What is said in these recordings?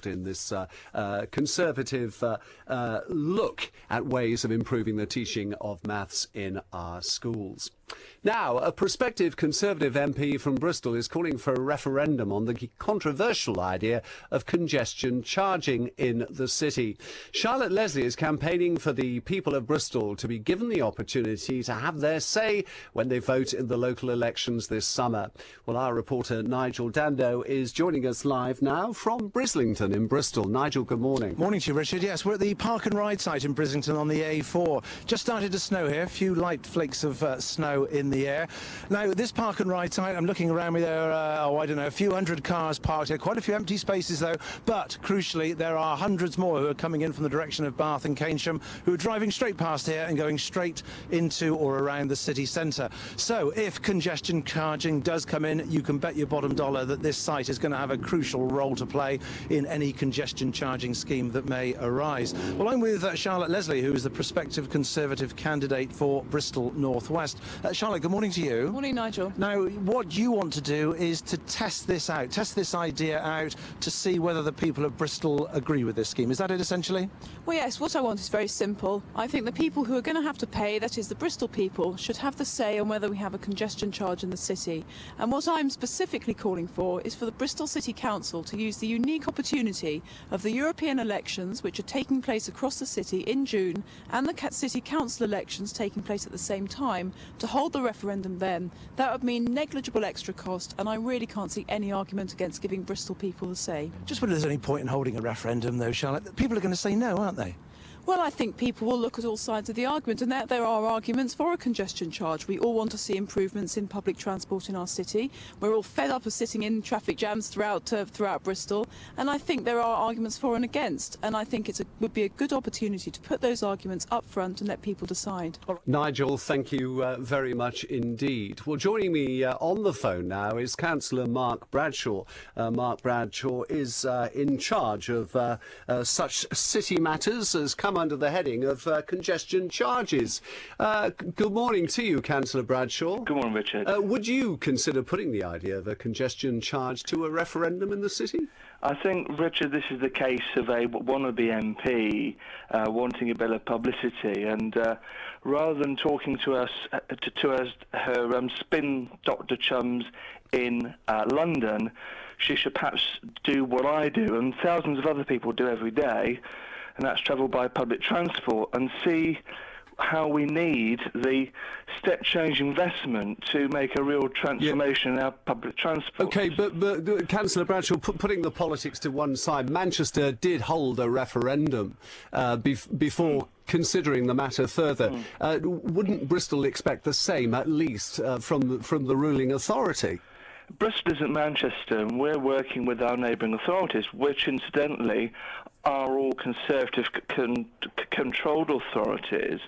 in this Conservative look at ways of improving the teaching of maths in our schools. Now, a prospective Conservative MP from Bristol is calling for a referendum on the controversial idea of congestion charging in the city. Charlotte Leslie is campaigning for the people of Bristol to be given the opportunity to have their say when they vote in the local elections this summer. Well, our reporter Nigel Dando is joining us live now from Brislington in Bristol. Nigel, good morning. Morning to you, Richard. Yes, we're at the park and ride site in Brislington on the A4. Just started to snow here, a few light flakes of snow in the air. Now, this park and ride site, I'm looking around me, there are, I don't know, a few hundred cars parked here, quite a few empty spaces though, but crucially there are hundreds more who are coming in from the direction of Bath and Keynsham, who are driving straight past here and going straight into or around the city centre. So if congestion charging does come in, you can bet your bottom dollar that this site is going to have a crucial role to play in any congestion charging scheme that may arise. Well, I'm with Charlotte Leslie, who is the prospective Conservative candidate for Bristol North West. Charlotte, good morning to you. Morning, Nigel. Now, what you want to do is to test this out, test this idea out to see whether the people of Bristol agree with this scheme. Is that it, essentially? Well, yes, what I want is very simple. I think the people who are going to have to pay, that is the Bristol people, should have the say on whether we have a congestion charge in the city. And what I'm specifically calling for is for the Bristol City Council to use the unique opportunity of the European elections, which are taking place across the city in June, and the City Council elections taking place at the same time, to hold the referendum then. That would mean negligible extra cost, and I really can't see any argument against giving Bristol people the say. Just whether there's any point in holding a referendum, though, Charlotte. People are going to say no, aren't they? Well, I think people will look at all sides of the argument, and there are arguments for a congestion charge. We all want to see improvements in public transport in our city. We're all fed up of sitting in traffic jams throughout Bristol, and I think there are arguments for and against, and I think it would be a good opportunity to put those arguments up front and let people decide. Nigel, thank you very much indeed. Well, joining me on the phone now is Councillor Mark Bradshaw. Mark Bradshaw is in charge of such city matters as come under the heading of congestion charges. Good morning to you, Councillor Bradshaw. Good morning, Richard. Would you consider putting the idea of a congestion charge to a referendum in the city? I think, Richard, this is the case of a wannabe MP wanting a bit of publicity, and rather than talking to us, her spin doctor chums in London, she should perhaps do what I do and thousands of other people do every day, and that's travel by public transport, and see how we need the step change investment to make a real transformation in our public transport. OK, but Councillor Bradshaw, putting the politics to one side, Manchester did hold a referendum before considering the matter further. Wouldn't Bristol expect the same, at least, from the ruling authority? Bristol isn't Manchester, and we're working with our neighbouring authorities, which incidentally are all Conservative controlled authorities,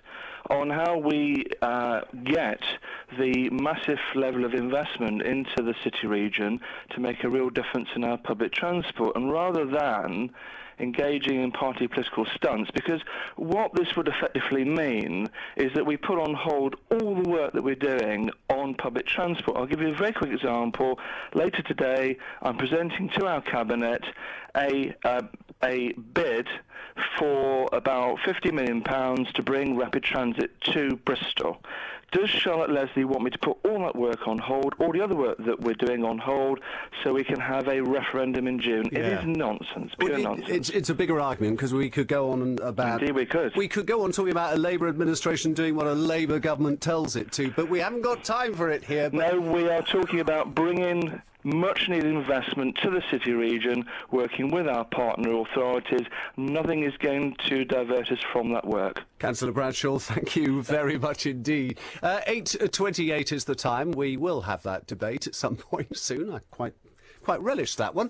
on how we get the massive level of investment into the city region to make a real difference in our public transport. And rather than engaging in party political stunts, because what this would effectively mean is that we put on hold all the work that we're doing on public transport. I'll give you a very quick example. Later today, I'm presenting to our Cabinet a bid for about £50 million to bring rapid transit to Bristol. Does Charlotte Leslie want me to put all that work on hold, all the other work that we're doing on hold, so we can have a referendum in June? Yeah. It is nonsense, pure nonsense. It's a bigger argument, because we could go on about... Indeed we could. We could go on talking about a Labour administration doing what a Labour government tells it to, but we haven't got time for it here. No, we are talking about bringing much needed investment to the city region, working with our partner authorities. Nothing is going to divert us from that work. Councillor Bradshaw, thank you very much indeed. 8:28 is the time. We will have that debate at some point soon. I quite relish that one.